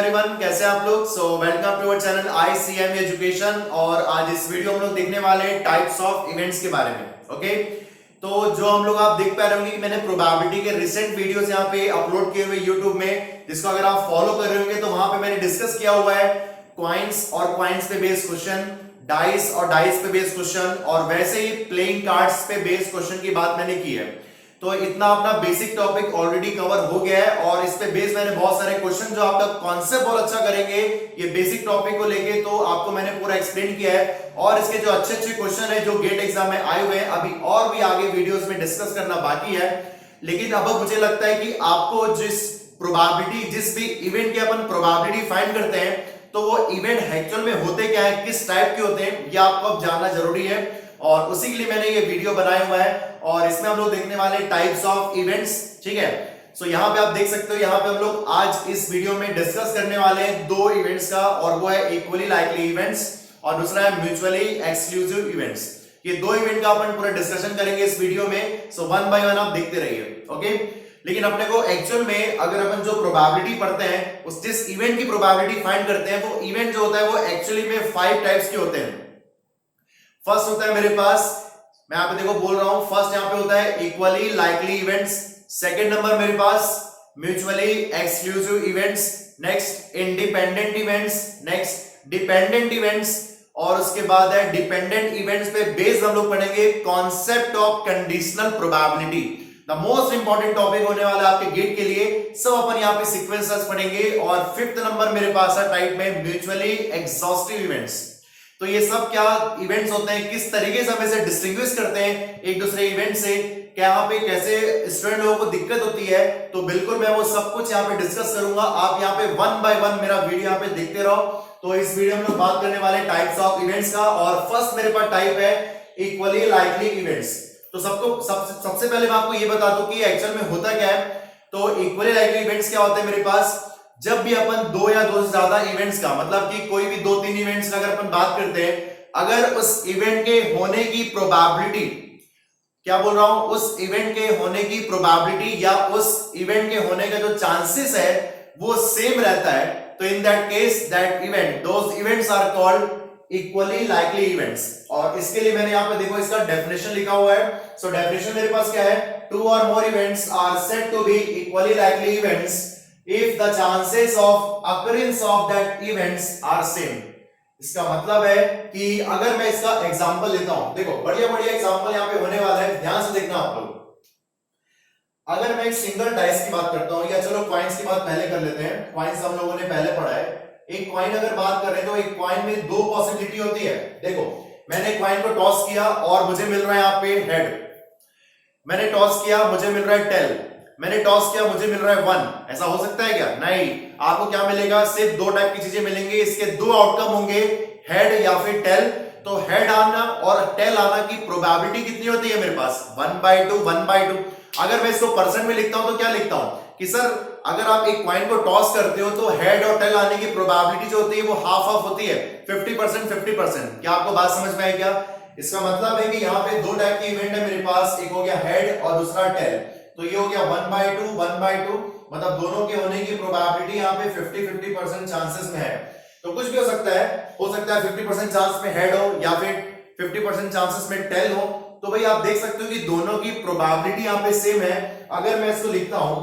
Everyone, कैसे हैं आप लोग। Welcome to our channel ICM education. और आज इस वीडियो में हम लोग देखने वाले हैं टाइप्स ऑफ इवेंट्स के बारे में। ओके, तो जो हम लोग आप देख पा रहे होंगे कि मैंने प्रोबेबिलिटी के रिसेंट वीडियोस यहाँ पे अपलोड किए हुए यूट्यूब में, जिसको अगर आप फॉलो कर रहे होंगे तो वहां पे मैंने डिस्कस किया हुआ है क्वाइंस और क्वाइंस पे बेस्ड क्वेश्चन, डाइस और डाइस पे बेस्ड क्वेश्चन, और वैसे ही प्लेइंग कार्ड्स पे बेस्ड क्वेश्चन की बात मैंने की है। तो इतना अपना बेसिक टॉपिक ऑलरेडी कवर हो गया है और इस पे बेस मैंने बहुत सारे क्वेश्चन जो आपका कॉन्सेप्ट बहुत अच्छा करेंगे ये बेसिक टॉपिक को लेके, तो आपको मैंने पूरा एक्सप्लेन किया है। और इसके जो अच्छे अच्छे क्वेश्चन है जो गेट एग्जाम में आए हुए हैं, अभी और भी आगे वीडियोस में डिस्कस करना बाकी है। लेकिन अब मुझे लगता है कि आपको जिस प्रोबेबिलिटी, जिस भी इवेंट की अपन प्रोबेबिलिटी फाइंड करते हैं, तो वो इवेंट एक्चुअल में होते क्या है, किस टाइप के होते हैं, ये आपको अब जानना जरूरी है। और उसी के लिए मैंने ये वीडियो बनाया हुआ है और इसमें हम लोग देखने वाले टाइप्स ऑफ इवेंट्स। ठीक है, सो यहाँ पे आप देख सकते हो, यहाँ पे हम लोग आज इस वीडियो में डिस्कस करने वाले हैं दो इवेंट्स का, और वो है इक्वली लाइकली इवेंट्स और दूसरा है म्यूचुअली एक्सक्लूसिव इवेंट्स। ये दो इवेंट का अपन पूरा डिस्कशन करेंगे इस वीडियो में। सो वन बाय वन आप देखते रहिए। ओके, लेकिन अपने को एक्चुअल में अगर अपन जो प्रोबेबिलिटी पढ़ते हैं, उस जिस इवेंट की प्रोबेबिलिटी फाइंड करते हैं, वो इवेंट जो होता है वो एक्चुअली में 5 टाइप्स के होते हैं। फर्स्ट होता है मेरे पास, मैं यहां पे देखो बोल रहा हूं, फर्स्ट यहां पे होता है equally likely events. Second number मेरे पास mutually exclusive events. Next independent events. Next dependent events. और उसके बाद है डिपेंडेंट इवेंट्स पे बेस्ड हम लोग पढ़ेंगे concept of conditional probability. The most important topic होने वाला है आपके गेट के लिए। सब अपन यहाँ पे सीक्वेंसेस पढ़ेंगे। और फिफ्थ नंबर मेरे पास है टाइप में म्यूचुअली एग्जॉस्टिव इवेंट्स। तो ये सब क्या इवेंट्स होते हैं, किस तरीके से हम इसे डिस्टिंग्विश करते हैं एक दूसरे इवेंट से, क्या यहाँ पे कैसे स्टूडेंट लोगों को दिक्कत होती है, तो बिल्कुल मैं वो सब कुछ यहाँ पे डिस्कस करूंगा। आप यहाँ पे वन बाय वन मेरा वीडियो यहाँ पे देखते रहो। तो इस वीडियो में हम लोग बात करने वाले टाइप्स ऑफ इवेंट्स का, और फर्स्ट मेरे पास टाइप है इक्वली लाइकली इवेंट्स। तो सबसे पहले मैं आपको ये बता दूं कि एक्चुअल में होता क्या है। तो इक्वली लाइकली इवेंट्स क्या होते हैं मेरे पास, जब भी अपन दो या दो से ज्यादा इवेंट्स का, मतलब कि कोई भी 2-3 इवेंट्स का अगर अपन बात करते हैं, अगर उस इवेंट के होने की प्रोबेबिलिटी, क्या बोल रहा हूं, उस इवेंट के होने की प्रोबेबिलिटी या उस इवेंट के होने का जो चांसेस है वो सेम रहता है, तो in that case that event, those events are called equally likely events. और इसके लिए मैंने यहां पे देखो इसका डेफिनेशन लिखा हुआ है। सो डेफिनेशन मेरे पास क्या है, 2 or more events are said to be equally likely events if the chances of occurrence of that events are same। इसका मतलब है कि अगर मैं इसका एग्जांपल लेता हूं, देखो बढ़िया बढ़िया एग्जांपल यहां पे होने वाला है, ध्यान से देखना आप लोग। अगर मैं एक सिंगल डाइस की बात करता हूं, या चलो क्वाइंस की बात पहले कर लेते हैं, क्वाइंस हम लोगों ने पहले पढ़ा है। एक क्वाइन अगर बात कर रहे हैं तो एक क्वाइन में दो पॉसिबिलिटी होती है। देखो मैंने क्वाइन को टॉस किया और मुझे मिल रहा है यहाँ पे हेड, मैंने टॉस किया मुझे मिल रहा है टेल, मैंने टॉस किया मुझे मिल रहा है 1। ऐसा हो सकता है क्या? नहीं, आपको क्या मिलेगा, सिर्फ दो टाइप की चीजें मिलेंगी। इसके दो आउटकम होंगे, हेड या फिर टेल। तो हेड आना और टेल आना की प्रोबेबिलिटी कितनी होती है मेरे पास, 1/2 1/2। अगर मैं इसको परसेंट में लिखता हूं तो क्या लिखता हूं कि सर अगर आप एक क्वाइन को टॉस करते हो तो हेड और टेल आने की प्रोबेबिलिटी जो होती है वो हाफ हाफ होती है, 50% 50%। क्या आपको बात समझ में आई क्या? इसका मतलब है कि यहाँ पे दो टाइप के इवेंट है मेरे पास, एक हो गया हेड और दूसरा टेल। तो ये हो गया 1/2 1/2, मतलब दोनों के होने की प्रोबेबिलिटी यहाँ पे 50-50% चांसेस में है। तो कुछ भी हो सकता है 50% चांस में हेड हो या फिर 50% चांसेस में टेल हो। तो भाई आप देख सकते हो कि दोनों की प्रोबेबिलिटी यहाँ पे सेम है। अगर मैं इसको लिखता हूं,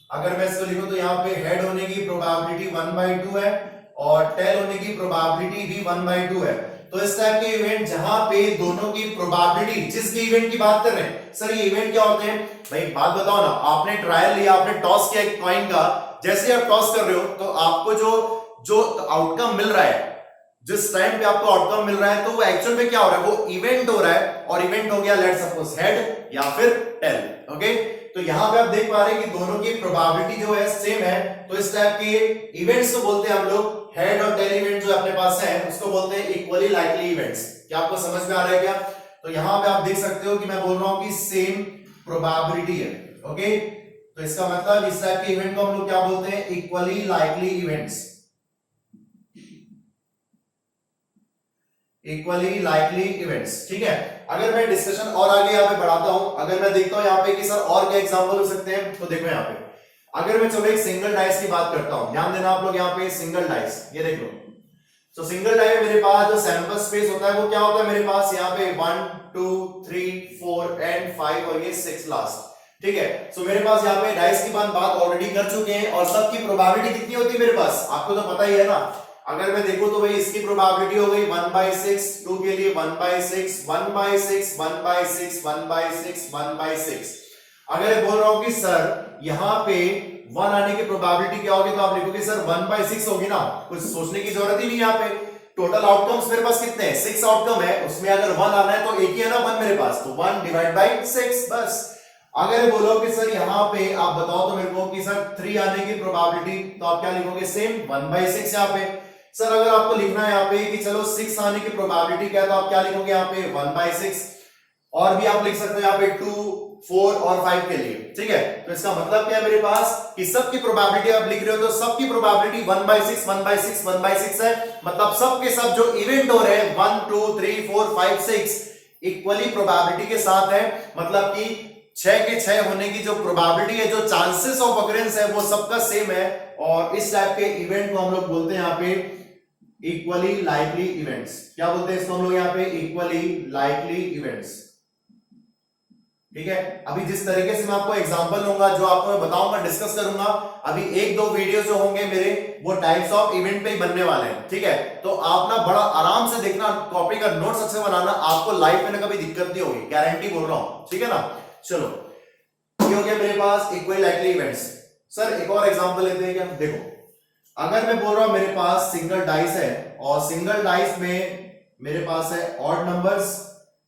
अगर मैं इसको लिखूं तो यहाँ पे हेड होने की प्रोबेबिलिटी 1/2 है और टेल होने की प्रोबेबिलिटी भी 1/2 है। तो इस टाइप के इवेंट जहां पे दोनों की प्रोबेबिलिटी, जिस भी इवेंट की बात कर रहे हैं, सर ये इवेंट क्या होते हैं भाई, बात बताओ ना। आपने ट्रायल लिया, आपने टॉस किया एक कॉइन का, जैसे ही आप टॉस कर रहे हो तो आपको जो आउटकम मिल रहा है, जिस टाइम पे आपको आउटकम मिल रहा है, तो वो एक्चुअल में क्या हो रहा है, वो इवेंट हो रहा है। और इवेंट हो गया लेट्स सपोज हेड या फिर टेल। ओके, तो यहां पे आप देख पा रहे हैं कि दोनों की प्रोबेबिलिटी जो है सेम है। तो इस टाइप के इवेंट्स को बोलते हैं हम लोग, हेड और टेल इवेंट जो अपने पास है उसको बोलते हैं इक्वली लाइकली इवेंट्स। क्या आपको समझ में आ रहा है क्या? तो यहां पे आप देख सकते हो कि मैं बोल रहा हूं कि सेम प्रोबेबिलिटी है। ओके, तो इसका मतलब इस टाइप के इवेंट को हम लोग क्या बोलते हैं, equally likely events. Equally likely events. ठीक है, अगर मैं डिस्कशन और आगे यहाँ पे बढ़ाता हूं, अगर मैं देखता हूं यहाँ पे कि सर और क्या एग्जांपल हो सकते हैं, तो देखो यहाँ पे अगर मैं चलो एक सिंगल डाइस की बात करता हूं, ध्यान देना आप लोग यहाँ पे सिंगल डाइस, ये देख लो। तो सिंगल डाई में मेरे पास जो सैंपल स्पेस होता है वो क्या होता है मेरे पास यहाँ पे 1 2 3 4 एंड 5 और ये 6 लास्ट, ठीक है। सो मेरे पास यहाँ पे डाइस की बात ऑलरेडी कर चुके हैं और सबकी प्रोबेबिलिटी कितनी होती है मेरे पास, आपको तो पता ही है ना। अगर मैं देखूं तो भाई इसकी प्रोबेबिलिटी हो गई 1/6, 2 के लिए 1/6, 1/6, 1/6, 1/6, 1/6। अगर मैं बोल रहा हूं कि सर यहाँ पे 1 आने की प्रोबेबिलिटी क्या होगी, तो आप लिखोगे सर 1/6 होगी ना, कुछ सोचने की जरूरत ही नहीं। यहाँ पे टोटल आउटकम्स मेरे पास कितने हैं, 6 आउटकम है, उसमें अगर 1 आना है तो एक ही है ना 1 मेरे पास, तो 1 डिवाइड बाय 6 बस। अगर बोलो कि सर यहाँ पे आप बताओ तो मेरे को कि सर 3 आने की प्रोबेबिलिटी, तो आप क्या लिखोगे, सेम 1/6 यहाँ पे। सर अगर आपको लिखना है यहाँ पे कि चलो 6 आने की प्रोबेबिलिटी क्या है, तो आप क्या लिखोगे यहाँ पे 1/6, और भी आप लिख सकते हो यहाँ पे 2 4 और 5 के लिए, ठीक है। तो इसका मतलब क्या है मेरे पास कि सबकी प्रोबेबिलिटी आप लिख रहे हो तो सबकी प्रोबेबिलिटी 1/6 1/6 1/6 है, मतलब सब के सब जो इवेंट हो रहे हैं 1 2 3 4 5 6 इक्वली प्रोबेबिलिटी के साथ है, मतलब कि 6 के 6 होने की जो प्रोबेबिलिटी है, जो चांसेस ऑफ अकरेंस है वो सबका सेम है, और इस टाइप के इवेंट को हम लोग बोलते हैं यहाँ पे इक्वली लाइकली इवेंट्स। क्या बोलते हैं इसको हम लोग यहाँ पे, इक्वली लाइकली इवेंट्स, ठीक है। अभी जिस तरीके से मैं आपको एग्जांपल दूंगा, जो आपको मैं बताऊंगा, डिस्कस करूंगा, अभी 1-2 वीडियो जो होंगे मेरे वो टाइप्स ऑफ इवेंट पे ही बनने वाले हैं, ठीक है। तो आप ना बड़ा आराम से देखना, कॉपी का नोट्स अच्छे बनाना, आपको लाइफ में ना कभी दिक्कत नहीं होगी, गारंटी बोल रहा हूं, ठीक है ना। चलो ये हो गया मेरे पास इक्वली लाइकली इवेंट्स। सर एक और एग्जांपल लेते हैं क्या, देखो अगर मैं बोल रहा हूं मेरे पास सिंगल डाइस है और सिंगल डाइस में मेरे पास है ऑड नंबर्स,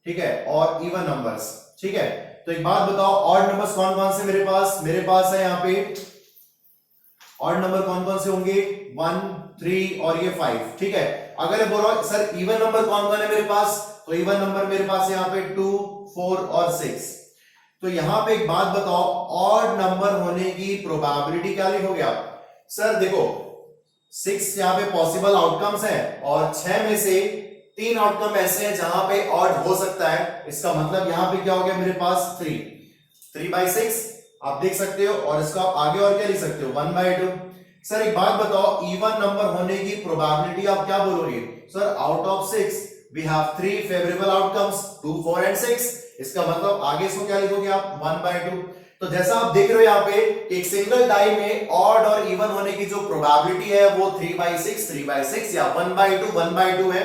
ठीक है, और इवन नंबर्स, ठीक है। तो एक बात बताओ, ऑड नंबर्स कौन कौन से मेरे पास है यहाँ पे ऑड नंबर कौन कौन से होंगे, 1 3 और ये 5, ठीक है। अगर मैं बोल रहा हूं सर इवन नंबर कौन कौन है मेरे पास, तो इवन नंबर मेरे पास है यहाँ पे 2 4 और 6। तो यहाँ पे एक बात बताओ, ऑड नंबर होने की प्रोबेबिलिटी क्या लिखोगे आप, सर देखो 6 यहाँ पे पॉसिबल आउटकम्स हैं और 6 में से 3 आउटकम ऐसे हैं जहां पे ऑड हो सकता है, इसका मतलब यहां पे क्या हो गया मेरे पास 3/6 आप देख सकते हो, और इसको आप आगे और क्या लिख सकते हो 1/2। सर एक बात बताओ, इवन नंबर होने की प्रोबेबिलिटी आप क्या बोलोगे, sir out of 6 we have 3 favourable outcomes 2 4 and 6, इसका मतलब आगे इसको क्या लिखोगे आप 1/2। तो जैसा आप देख रहे हो यहाँ पे एक सिंगल डाई में ऑड और इवन होने की जो प्रोबेबिलिटी है वो 3/6 या 1/2 है,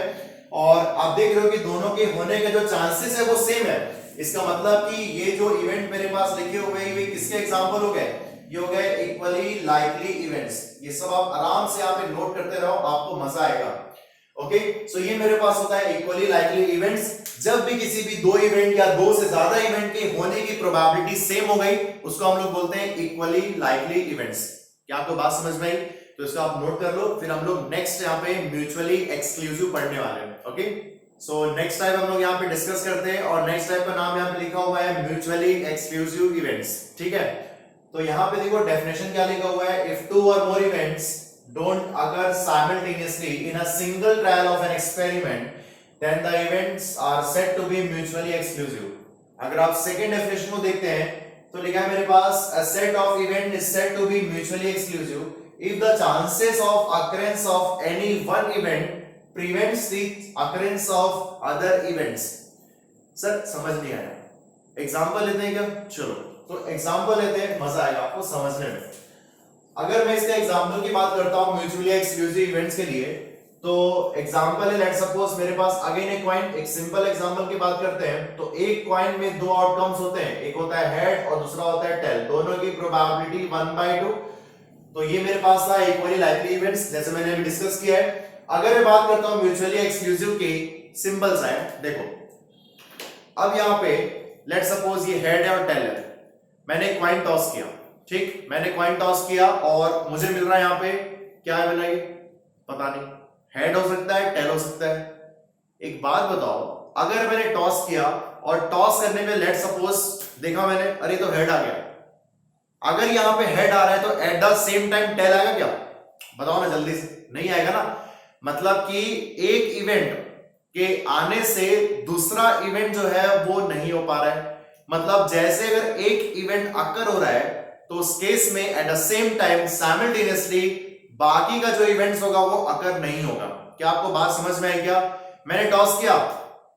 और आप देख रहे हो कि दोनों के होने के जो चांसेस है वो सेम है। इसका मतलब कि ये जो इवेंट मेरे पास लिखे हुए हैं ये किसके एग्जांपल हो गए, ये हो गए इक्वली लाइकली इवेंट्स। ये सब आप आराम से यहाँ पे नोट करते रहो, आपको मजा आएगा। ओके, सो ये मेरे पास होता है इक्वली लाइकली इवेंट्स। जब भी किसी भी 2 इवेंट या 2 से ज्यादा इवेंट के होने की प्रोबेबिलिटी सेम हो गई, उसको हम लोग बोलते हैं इक्वली लाइकली इवेंट्स। क्या आपको बात समझ में आई? तो इसको आप नोट कर लो, फिर हम लोग नेक्स्ट यहाँ पे म्यूचुअली एक्सक्लूसिव पढ़ने वाले हैं। ओके, सो नेक्स्ट टाइप हम लोग यहाँ पे डिस्कस करते हैं, और नेक्स्ट टाइप का नाम यहाँ पे लिखा हुआ है म्यूचुअली एक्सक्लूसिव इवेंट्स, ठीक है। तो यहाँ पे देखो डेफिनेशन क्या लिखा हुआ है, if 2 or more events don't occur simultaneously in a single trial of an experiment, then the events are said to be mutually exclusive। अगर आप सेकेंड डेफिनेशन को देखते हैं तो लिखा है मेरे पास, a set of event is said to be mutually exclusive if the chances of occurrence of any one event prevents the occurrence of other events। Sir समझ नहीं आया, एग्जांपल लेते हैं क्या? चलो तो एग्जांपल लेते हैं, मजा आएगा आपको समझने में। अगर मैं इसका एग्जांपल की बात करता हूं म्यूचुअली एक्सक्लूसिव इवेंट्स के लिए, तो एग्जांपल है लेट सपोज मेरे पास अगेन एक कॉइन, एक सिंपल एग्जांपल की बात करते हैं तो एक कॉइन में 2 आउटकम्स होते हैं, एक होता है हेड और दूसरा होता है टेल, दोनों की प्रोबेबिलिटी 1/2। तो ये मेरे पास था इक्वली लाइकली इवेंट्स, जैसे मैंने अभी डिस्कस किया है। अगर मैं बात करता हूं म्यूचुअली एक्सक्लूसिव के सिंबल्स हैं, देखो अब यहां पे लेट सपोज ये हेड है और टेल है, मैंने कॉइन टॉस किया, ठीक, मैंने कॉइन टॉस किया और मुझे मिल रहा है यहाँ पे क्या मिला, ये पता नहीं, हेड हो सकता है, टेल हो सकता है। एक बात बताओ, अगर मैंने टॉस किया और टॉस करने में लेट सपोज देखा मैंने, अरे तो हेड आ गया, अगर यहाँ पे हेड आ रहा है तो at the same time tail आएगा क्या? बताओ ना जल्दी से, नहीं आएगा ना। मतलब कि एक इवेंट के आने से दूसरा इवेंट जो है वो नहीं हो पा रहा है। मतलब जैसे अगर एक इवेंट अकर हो रहा है तो उस केस में eight the same time simultaneously बाकी का जो इवेंट्स होगा वो अकर नहीं होगा। क्या आपको बात समझ में आई क्या? मैंने टॉस किया,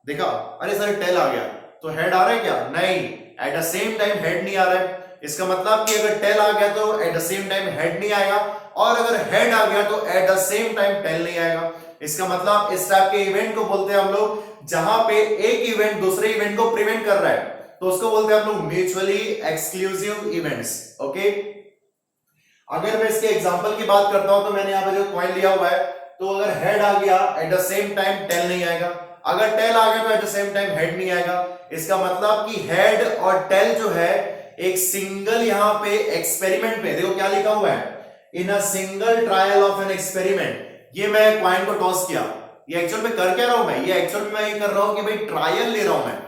देखा अरे सर टेल आ गया, तो हेड आ रहा है क्या? नहीं, eight the same time head नहीं आ रहा है। इसका मतलब कि अगर टेल आ गया तो at the same time head नहीं आएगा, और अगर हेड आ गया तो at the same time tail नहीं आएगा। इसका मतलब इस टाइप के इवेंट को बोलते हैं हम लोग जहां पे एक इवेंट दूसरे इवेंट को प्रिवेंट कर रहा है, तो उसको बोलते हैं हम लोग म्यूचुअली एक्सक्लूसिव इवेंट्स। ओके, अगर मैं इसके एग्जांपल की बात करता हूं तो मैंने यहां पे जो पॉइंट लिया हुआ है, तो अगर हेड आ गया at the same time tail नहीं आएगा, अगर टेल आ गया तो at the same time head नहीं आएगा। इसका मतलब कि हेड और टेल जो है एक सिंगल यहां पे एक्सपेरिमेंट पे, देखो क्या लिखा हुआ है, in a single trial of an experiment. ये मैं कॉइन को टॉस किया, ये एक्चुअल में कर क्या रहा हूं मैं, ये एक्चुअल में मैं ये कर रहा हूं कि भाई ट्रायल ले रहा हूं मैं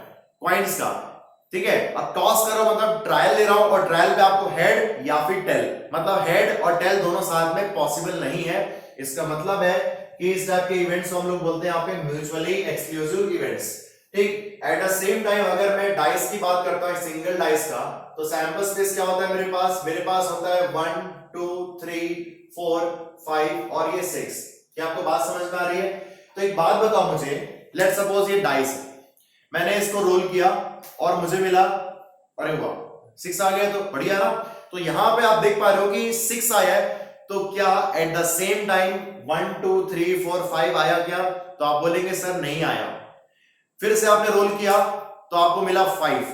कॉइन्स का, ठीक है। अब टॉस कर रहा हूं मतलब ट्रायल ले रहा हूं, और ट्रायल पे आपको हेड या फिर टेल, मतलब हेड और टेल दोनों साथ में पॉसिबल नहीं है। इसका मतलब है कि इस टाइप के इवेंट्स को हम लोग बोलते हैं यहाँ पे म्यूचुअली एक्सक्लूसिव इवेंट्स, ठीक। एट द सेम टाइम अगर मैं डाइस की बात करता हूं, सिंगल डाइस का, तो सैंपल स्पेस क्या होता है मेरे पास होता है 1 2 3 4 5 और ये 6। क्या आपको बात समझ में आ रही है? तो एक बात बताओ मुझे, लेट सपोज ये डाइस है, मैंने इसको रोल किया और मुझे मिला, अरे वाह 6 आ गया, तो बढ़िया ना। तो यहां पे आप देख पा रहे हो कि 6 आया है, तो क्या एट द सेम टाइम 1 2 3 4 5 आया क्या? तो आप बोलेंगे सर नहीं आया। फिर से आपने रोल किया तो आपको मिला 5।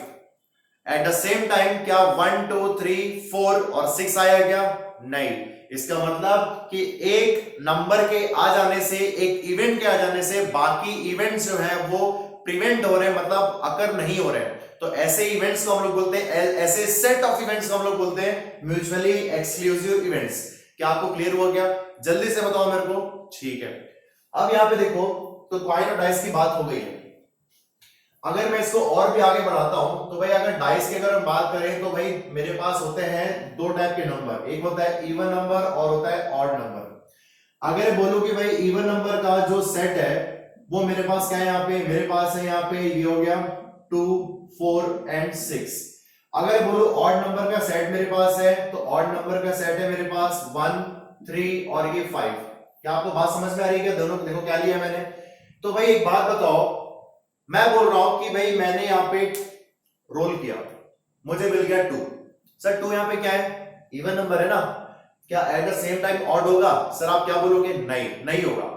एट द सेम टाइम क्या 1 2 3 4 और 6 आया क्या? नहीं। इसका मतलब कि एक नंबर के आ जाने से, एक इवेंट के आ जाने से बाकी इवेंट्स जो है वो प्रिवेंट हो रहे हैं, मतलब अकर नहीं हो रहे हैं। तो ऐसे इवेंट्स को हम लोग बोलते हैं, ऐसे सेट ऑफ इवेंट्स को हम लोग बोलते हैं म्यूचुअली एक्सक्लूसिव इवेंट्स। क्या आपको क्लियर हो गया? जल्दी से बताओ मेरे को। ठीक है, अब यहां पे देखो, तो कॉइन और डाइस की बात हो गई है। अगर मैं इसको और भी आगे बढ़ाता हूं तो भाई अगर डाइस की अगर हम बात करें तो भाई मेरे पास होते हैं दो टाइप के नंबर, एक होता है इवन नंबर और होता है ऑड नंबर। अगर बोलूं कि भाई इवन नंबर का जो सेट है वो मेरे पास क्या है, यहाँ पे मेरे पास है, यहाँ पे ये हो गया 2 4 एंड 6। अगर बोलो ऑड नंबर का सेट मेरे पास है, तो ऑड नंबर का सेट है मेरे पास 1 3 और ये 5। क्या आपको बात समझ में आ रही है? क्या दोनों देखो क्या लिया मैंने। तो भाई एक बात बताओ, मैं बोल रहा हूं कि भाई मैंने यहां पे रोल किया, मुझे मिल गया 2। सर 2 यहां पे क्या है? इवन नंबर है ना, क्या eight the same time odd होगा? सर आप क्या बोलोगे? नहीं, नहीं होगा।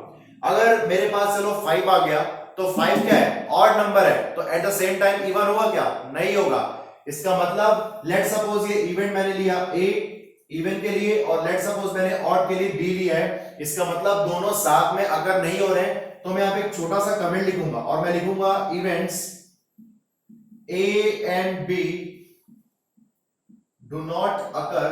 अगर मेरे पास चलो 5 आ गया, तो 5 क्या है? ऑड नंबर है, तो at the same time even होगा क्या? नहीं होगा। इसका मतलब लेट सपोज ये इवेंट मैंने लिया ए इवन के लिए, और लेट सपोज मैंने ऑड के लिए बी लिया है। इसका मतलब दोनों साथ में अगर नहीं हो रहे, तो मैं यहां पे एक छोटा सा कमेंट लिखूंगा, और मैं लिखूंगा events A and B do not occur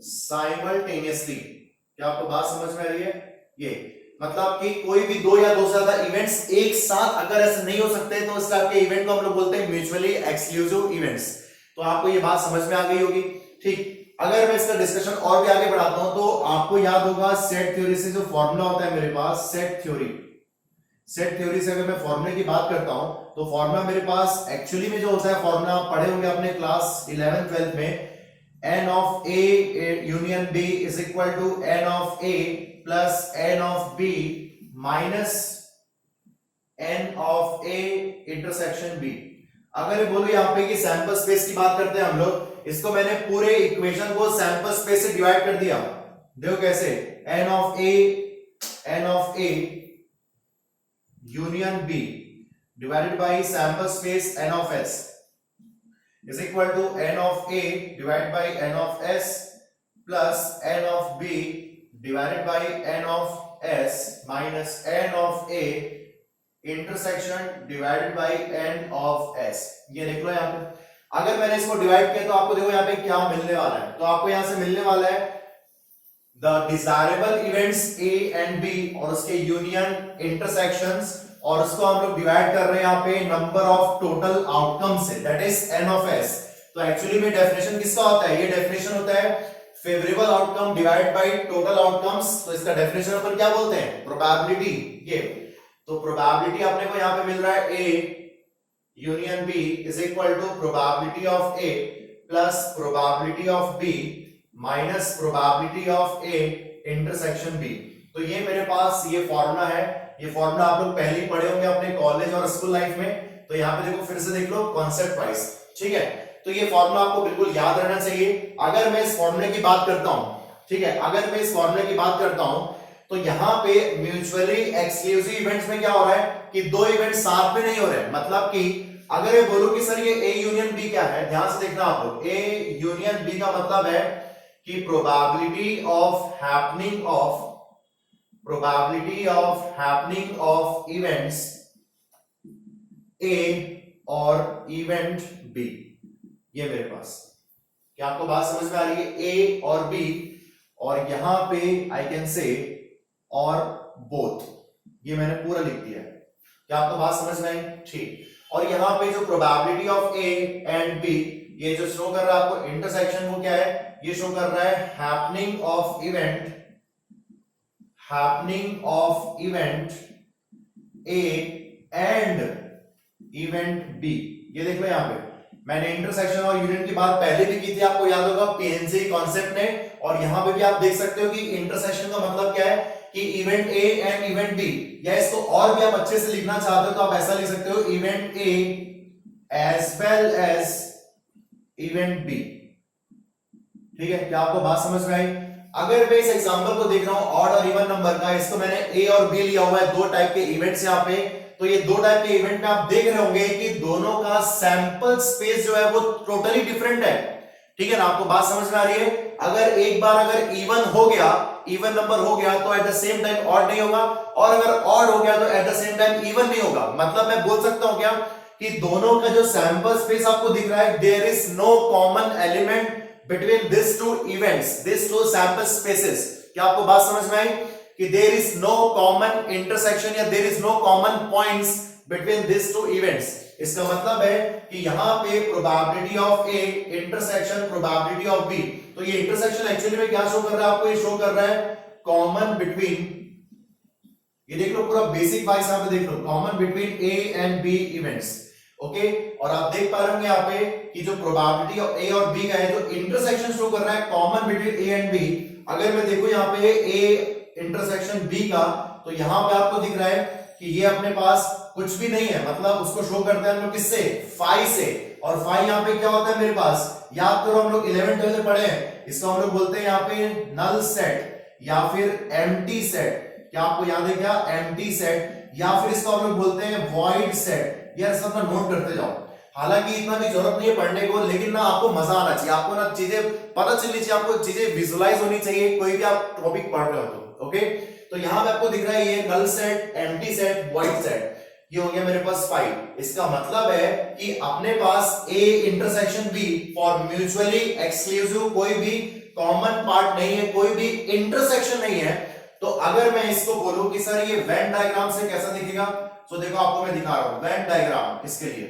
simultaneously. क्या आपको बात समझ में आ रही है? ये मतलब कि कोई भी दो या दो से ज्यादा इवेंट्स एक साथ अगर ऐसे नहीं हो सकते, तो इस टाइप के इवेंट को हम लोग बोलते हैं म्यूचुअली एक्सक्लूसिव इवेंट्स। तो आपको ये बात समझ में आ गई होगी, ठीक। अगर मैं इसका डिस्कशन और भी आगे बढ़ाता हूं, तो आपको याद होगा सेट थ्योरी से जो फॉर्मूला होता है मेरे पास, सेट थ्योरी से अगर मैं फॉर्मूले की बात करता हूं, तो फॉर्मूला मेरे पास एक्चुअली में जो होता है, फॉर्मूला आप पढ़े होंगे अपने क्लास 11 12 में, n of a union b is equal to n of a plus n of b minus n of a intersection b। अगर बोलो यहाँ पे कि सैंपल स्पेस की बात करते हैं हम लोग, इसको मैंने पूरे इक्वेशन को सैंपल स्पेस से डिवाइड कर दिया। देखो कैसे, n of a union b divided by sample space n of s is equal to n of a divided by n of s plus n of b divided by n of s minus n of a intersection divided by n of s। ये देख लो यहाँ पे, अगर मैंने इसको divide किया तो आपको देखो यहाँ पे क्या मिलने वाला है। तो आपको यहाँ से मिलने वाला है the desirable events A and B और उसके यूनियन इंटरसेक्शंस, और उसको हम लोग डिवाइड कर रहे हैं यहाँ पे नंबर ऑफ टोटल आउटकम से, that is an of S. तो एक्चुअली में डेफिनेशन किसका होता है? ये डेफिनेशन होता है favourable outcome divide by total outcomes. तो इसका डेफिनेशन अपन क्या बोलते हैं? प्रोबेबिलिटी। ये तो प्रोबेबिलिटी अपने को यहाँ पे मिल रहा है A union B is equal to probability of A plus probability of B minus probability of A intersection B. तो ये मेरे पास ये फॉर्मूला है। ये फॉर्मूला आप लोग पहले ही पढ़े होंगे अपने कॉलेज और स्कूल लाइफ में। तो यहाँ पे देखो फिर से देख लो कॉन्सेप्ट वाइज, ठीक है। तो ये फॉर्मूला आपको बिल्कुल याद रहना चाहिए। अगर मैं इस फॉर्मूले की बात करता हूं, ठीक है, अगर मैं इस फॉर्मूले की बात करता हूं तो यहाँ पे म्यूचुअली एक्सक्लूसिव इवेंट्स में क्या हो रहा है कि दो इवेंट साथ में नहीं हो रहे। मतलब कि अगर ये बोलो कि सर ये ए यूनियन बी क्या है, ध्यान से देखना आप लोग। ए यूनियन बी का मतलब है कि प्रोबेबिलिटी ऑफ इवेंट्स ए और इवेंट बी। ये मेरे पास, क्या आपको बात समझ में आ रही है? ए और बी, और यहां पे आई कैन से और बोथ, ये मैंने पूरा लिख दिया। क्या आपको बात समझ में आई? ठीक। और यहां पे जो probability of A and B, ये जो शो कर रहा है आपको इंटरसेक्शन, वो क्या है? ये शो कर रहा है happening of event A and event B. ये देख लो यहां पे मैंने इंटरसेक्शन और यूनियन की बात पहले भी की थी, आपको याद होगा पीएनजी कॉन्सेप्ट ने। और यहां पे भी आप देख सकते हो कि इंटरसेक्शन का मतलब क्या है कि event A and event B, या इसको और भी आप अच्छे से लिखना चाहते हो तो आप ऐसा लिख सकते हो event A as well as event B. ठीक है, क्या आपको बात समझ में आई? अगर मैं इस एग्जांपल को देख रहा हूं ऑड और इवन नंबर का, इसको मैंने ए और बी लिया हुआ है, दो टाइप के इवेंट्स यहाँ पे। तो ये दो टाइप के इवेंट में आप देख रहे होंगे कि दोनों का सैंपल स्पेस जो है वो टोटली डिफरेंट है। ठीक है ना, आपको बात समझ में आ रही है? अगर एक बार अगर इवन हो गया, इवन नंबर हो गया, तो at the same time odd नहीं होगा, और अगर ऑड हो गया तो at the same time even नहीं होगा। मतलब मैं बोल सकता हूं क्या कि दोनों का जो सैंपल स्पेस आपको दिख रहा है, there is no common element between this two events, this two sample spaces. क्या आपको बात समझ में आई कि there is no common intersection या there is no common points between this two events. इसका मतलब है कि यहां पे probability of A intersection probability of B, तो ये इंटरसेक्शन एक्चुअली में क्या शो कर रहा है आपको? ये शो कर रहा है कॉमन बिटवीन, ये देख लो पूरा बेसिक वाइज यहां पे देख लो, common between A and B events. Okay, और आप देख पा रहे होंगे यहाँ पे कि जो प्रोबेबिलिटी ऑफ ए और बी का है, जो इंटरसेक्शन शो कर रहा है common between A and B. अगर मैं देखूं यहाँ पे ए इंटरसेक्शन बी का, तो यहां पे आपको दिख रहा है कि ये अपने पास कुछ भी नहीं है, मतलब उसको शो करते हैं हम लोग किससे? फाई से। और फाई यहाँ पे क्या होता है मेरे पास? याद करो, हम लोग 11th में पढ़े हैं, इसको हम लोग बोलते हैं यहाँ पे नल सेट या फिर एम्प्टी सेट। क्या आपको याद है क्या? एम्प्टी सेट, या फिर इसको हम लोग बोलते हैं वॉइड सेट। यार सब ना नोट करते जाओ, हालांकि इतना भी जरूरत नहीं है पढ़ने को, लेकिन ना आपको मजा आना चाहिए, आपको ना चीजें पता चलनी चाहिए, आपको चीजें विजुअलाइज होनी चाहिए, कोई भी आप टॉपिक पढ़ रहे हो तो। ओके, तो यहां पे आपको दिख रहा है ये null set, empty set, void set, ये हो गया मेरे पास 5। इसका मतलब है कि अपने पास A intersection B for mutually exclusive कोई भी कॉमन पार्ट नहीं है, कोई भी इंटरसेक्शन नहीं है। तो अगर मैं इसको बोलूं कि सर ये वेन डायग्राम से कैसा दिखेगा, तो देखो आपको मैं दिखा रहा हूं वेन डायग्राम। इसके लिए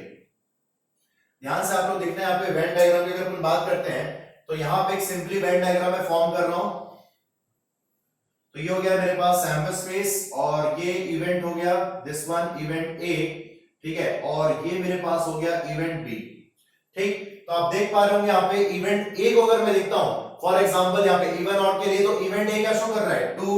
ध्यान से आप लोग देखते हैं, यहाँ पे वेन डायग्राम की अगर हम बात करते हैं तो यहां पे एक सिंपली वेन डायग्राम मैं फॉर्म कर रहा हूं। तो ये हो गया मेरे पास सैंपल स्पेस, और ये इवेंट हो गया दिस वन इवेंट ए, ठीक है, और ये मेरे पास हो गया इवेंट बी। ठीक, तो आप देख पा रहे होंगे यहाँ पे इवेंट ए को अगर मैं देखता हूं फॉर एग्जांपल यहाँ पे इवन ऑड के लिए, तो इवेंट ए क्या शो कर रहा है? 2,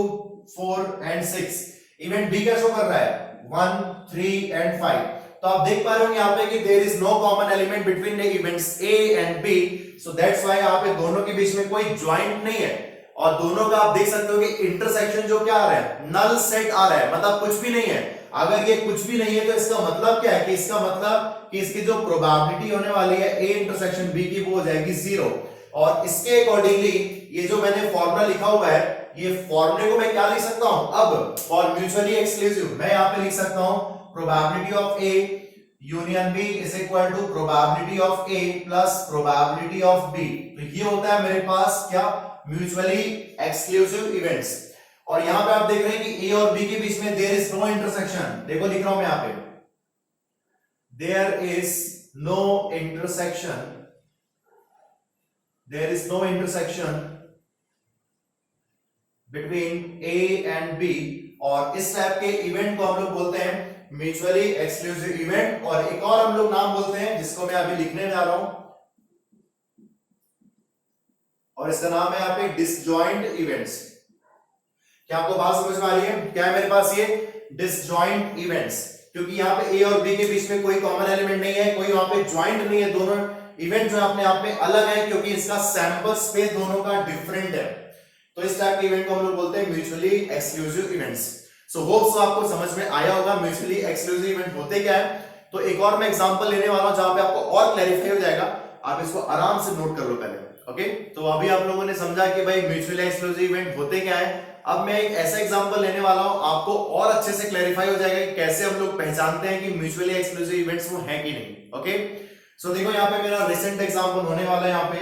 4 एंड 6। इवेंट बी क्या शो कर रहा है? 1, 3 एंड 5। तो आप देख पा रहे होंगे यहाँ पे कि there is no common element between the events A and B, so that's why यहाँ पे दोनों के बीच में कोई ज्वाइंट नहीं है। और दोनों का आप देख सकते हो कि इंटरसेक्शन जो क्या आ रहा है? नल सेट आ रहा है, मतलब कुछ भी नहीं है। अगर ये कुछ भी नहीं है तो इसका मतलब क्या है कि इसका मतलब कि इसकी जो प्रोबेबिलिटी होने वाली है ए इंटरसेक्शन बी की, वो हो जाएगी 0। और इसके अकॉर्डिंगली ये जो मैंने फॉर्मूला लिखा हुआ है, ये फॉर्मूले को मैं क्या लिख सकता हूं? अब फॉर म्यूचुअली एक्सक्लूसिव मैं यहां पे लिख सकता हूं probability of A union B is equal to probability of A plus probability of B. तो ये होता है मेरे पास क्या? Mutually exclusive events. और यहां पे आप देख रहे हैं कि ए और बी के बीच में देयर इज नो इंटरसेक्शन। देखो लिख रहा हूं मैं यहां पे, there is no intersection, there is no intersection between A and B. और इस टाइप के इवेंट को हम लोग बोलते हैं म्यूचुअली एक्सक्लूसिव इवेंट। और एक और हम लोग नाम बोलते हैं जिसको मैं अभी लिखने जा रहा हूं, और इसका नाम है यहाँ पे डिसजॉइंट इवेंट्स। क्या आपको बात समझ में आ रही है? क्या है मेरे पास ये डिसजॉइंट इवेंट्स, क्योंकि यहाँ पे ए और बी के बीच में कोई कॉमन एलिमेंट नहीं है, कोई वहां पे ज्वाइंट नहीं है, दोनों इवेंट जो है अपने आप में अलग है, क्योंकि इसका सैंपल स्पेस दोनों का डिफरेंट है। तो इस टाइप के इवेंट को हम लोग बोलते हैं mutually exclusive events. So hopes आपको समझ में आया होगा म्यूचुअली एक्सक्लूसिव इवेंट होते क्या है। तो एक और मैं एग्जांपल लेने वाला हूं जहां पे आपको और क्लैरिफाई हो जाएगा, आप इसको आराम से नोट कर लो पहले। ओके, तो अभी आप लोगों ने समझा कि भाई म्यूचुअली एक्सक्लूसिव इवेंट होते क्या है। अब मैं एक ऐसा एग्जांपल लेने वाला हूं, आपको और अच्छे से क्लैरिफाई हो जाएगा कि कैसे हम लोग पहचानते हैं कि म्यूचुअली एक्सक्लूसिव इवेंट्स वो हैं कि नहीं। ओके, सो देखो यहाँ पे मेरा रिसेंट एग्जांपल होने वाला है। यहाँ पे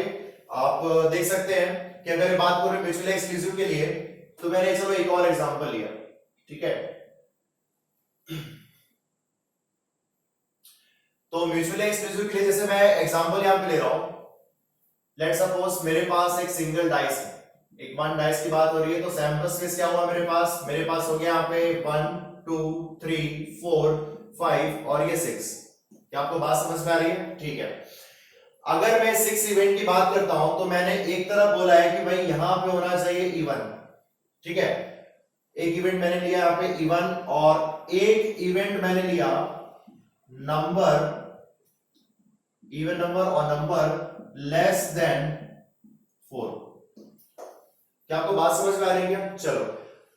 आप देख सकते हैं कि अगर मैं बात करूं म्यूचुअली एक्सक्लूसिव के लिए, तो मैंने चलो एक और एग्जांपल लिया, ठीक है। तो म्यूचुअली एक्सक्लूसिव के लिए जैसे मैं एग्जांपल यहां पे ले रहा हूं, लेट्स सपोज मेरे पास एक सिंगल डाइस है, एक वन डाइस की बात हो रही है। तो सैंपल स्पेस क्या हुआ मेरे पास हो गया यहाँ पे 1 2 3 4 5 और ये 6। क्या आपको बात समझ में आ रही है? ठीक है। अगर मैं 6 इवेंट की बात करता हूं, तो मैंने एक तरफ बोला है कि भाई यहां पे होना चाहिए इवन, ठीक है। एक इवेंट मैंने लिया यहाँ पे इवन, और एक इवेंट मैंने लिया नंबर, इवन नंबर और नंबर लेस देन 4। क्या आपको बात समझ में आ रही है? चलो,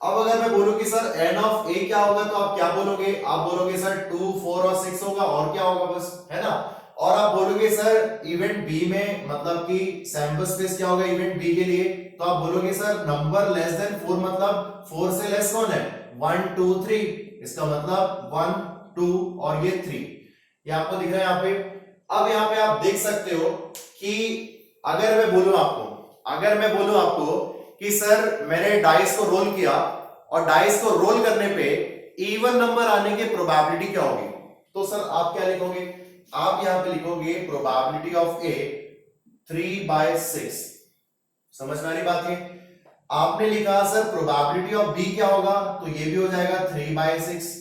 अब अगर मैं बोलूं कि सर n ऑफ a क्या होगा, तो आप क्या बोलोगे? आप बोलोगे सर 2 4 और 6 होगा, और क्या होगा, बस, है ना। और आप बोलोगे सर इवेंट b में, मतलब कि सैंपल स्पेस क्या होगा इवेंट b के लिए, तो आप बोलोगे सर नंबर लेस देन 4, मतलब 4 से लेस कौन है? 1 2 3। इसका मतलब 1 2 और ये 3, ये आपको दिख रहा है यहाँ पे। अब यहाँ पे आप देख सकते हो कि अगर मैं बोलूं आपको कि सर मैंने डाइस को रोल किया, और डाइस को रोल करने पे इवन नंबर आने की प्रोबेबिलिटी क्या होगी, तो सर आप क्या लिखोगे? आप यहां पे लिखोगे प्रोबेबिलिटी ऑफ ए 3/6। समझ में आ रही बात है? आपने लिखा सर प्रोबेबिलिटी ऑफ बी क्या होगा, तो ये भी हो जाएगा 3/6।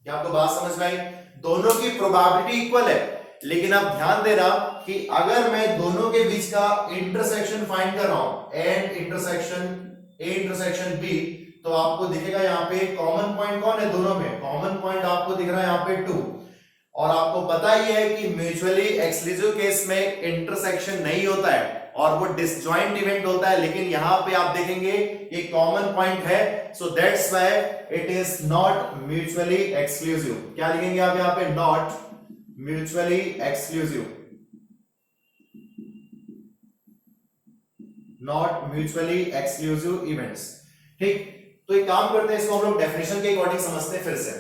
क्या आपको बात समझ में आई? दोनों की प्रोबेबिलिटी इक्वल है, लेकिन आप ध्यान देना कि अगर मैं दोनों के बीच का इंटरसेक्शन फाइंड कर रहा हूं, and intersection A intersection B, तो आपको दिखेगा यहाँ पे कॉमन पॉइंट कौन है दोनों में? कॉमन पॉइंट आपको दिख रहा है यहाँ पे 2। और आपको पता ही है कि म्यूचुअली एक्सक्लूसिव केस में इंटरसेक्शन नहीं होता है और वो डिसजॉइंट इवेंट होता है, लेकिन यहां पे आप देखेंगे ये कॉमन पॉइंट है, सो that's why it is not mutually exclusive. क्या लिखेंगे आप यहाँ पे? Not mutually exclusive, not mutually exclusive events. ठीक, तो एक काम करते हैं, इसको हम लोग डेफिनेशन के अकॉर्डिंग समझते हैं फिर से।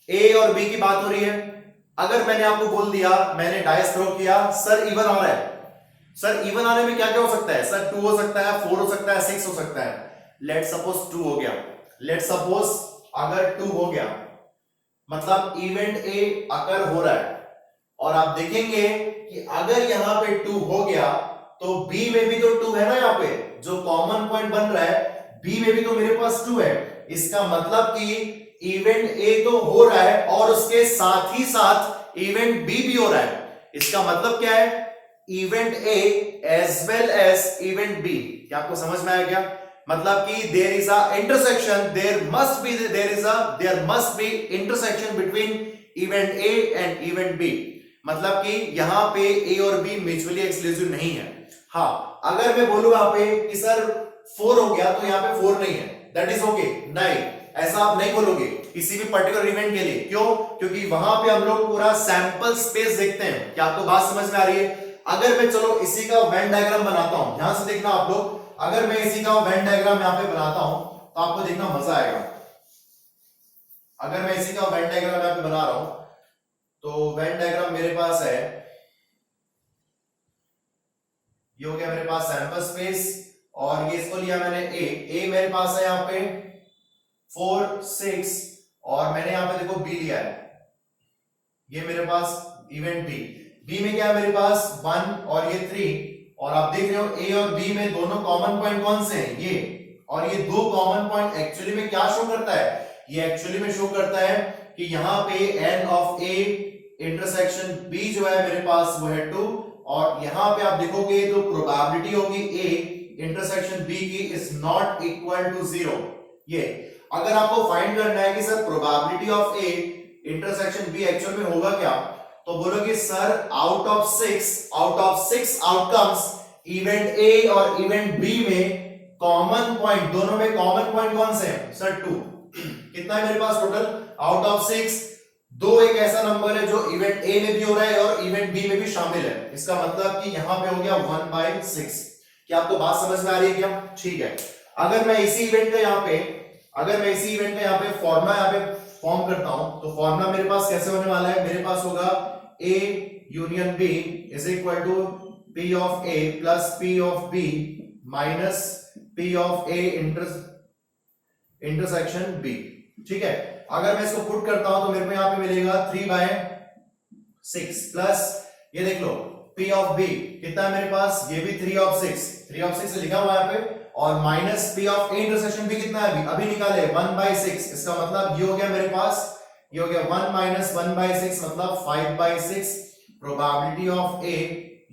ए और बी की बात हो रही है। अगर मैंने आपको बोल दिया, मैंने डाइस थ्रो किया, सर इवन आ रहा है, सर इवन आने में क्या क्या हो सकता है? सर 2 हो सकता है, 4 हो सकता है, 6 हो सकता है। लेट सपोज 2 हो गया, लेट सपोज अगर 2 हो गया, मतलब इवेंट ए अगर हो रहा है, और आप देखेंगे कि अगर यहां पे 2 हो गया, तो बी में भी तो 2 है ना, यहाँ पे जो कॉमन पॉइंट बन रहा है, बी में भी तो मेरे पास 2 है। इसका मतलब कि इवेंट ए तो हो रहा है और उसके साथ ही साथ इवेंट बी भी हो रहा है। इसका मतलब क्या है? Event A as well as event B. क्या आपको समझ में आया क्या? मतलब कि there is a intersection, there must be intersection between event A and event B. मतलब कि यहां पे ए और बी म्यूचुअली एक्सक्लूसिव नहीं है। हाँ, अगर मैं बोलूं यहां पे कि सर 4 हो गया, तो यहां पे 4 नहीं है, दैट इज ओके। नहीं, ऐसा आप नहीं बोलोगे किसी भी पर्टिकुलर इवेंट के लिए। क्यों? क्योंकि वहां पे हम लोग पूरा सैंपल स्पेस देखते हैं। क्या आपको बात समझ में आ रही है? अगर मैं चलो इसी का वेन डायग्राम बनाता हूं, ध्यान से देखना आप लोग, अगर मैं इसी का वेन डायग्राम यहां पे बनाता हूं, तो आपको देखना मजा आएगा। अगर मैं इसी का वेन डायग्राम यहां पे बना रहा हूं, तो वेन डायग्राम मेरे पास है, ये हो गया मेरे पास सैंपल स्पेस, और ये इसको लिया मैंने ए मेरे पास है यहाँ पे 4 6, और मैंने यहाँ पे देखो बी लिया है, ये मेरे पास इवेंट बी में क्या है मेरे पास 1 और ये 3, और आप देख रहे हो ए और बी में दोनों कॉमन पॉइंट कौन से हैं? ये, और ये दो कॉमन पॉइंट एक्चुअली में क्या शो करता है? ये एक्चुअली में शो करता है कि यहाँ पे n of A intersection B जो है मेरे पास वो है 2, और यहां पे आप देखोगे तो प्रोबेबिलिटी होगी ए इंटरसेक्शन बी की इज नॉट इक्वल टू 0। ये अगर आपको फाइंड करना है कि sir probability of A intersection B actual में होगा क्या, तो बोलोगे sir out of six outcomes event A और इवेंट बी में कॉमन पॉइंट, दोनों में कॉमन पॉइंट कौन से हैं सर 2। कितना है मेरे पास टोटल आउट ऑफ 6, 2 एक ऐसा नंबर है जो इवेंट ए में भी हो रहा है और इवेंट बी में भी शामिल है। इसका मतलब कि यहां पे हो गया 1/6। क्या आपको बात समझ में आ रही है क्या? ठीक है। अगर मैं इसी इवेंट का यहाँ पे फॉर्मूला यहाँ पे फॉर्म करता हूं, तो फॉर्मूला मेरे पास कैसे होने वाला है, मेरे पास होगा A union B is equal to P of A plus P of B minus P of A intersection B। ठीक है। अगर मैं इसको पुट करता हूं तो मेरे को यहां पे मिलेगा 3/6 प्लस ये देख लो P ऑफ B कितना है मेरे पास, ये भी 3/6 से लिखा हुआ है यहाँ पे, और minus P of A intersection B कितना है अभी निकाले 1/6। इसका मतलब ये हो गया मेरे पास, ये हो गया 1 माइनस 1/6 मतलब 5/6 probability of A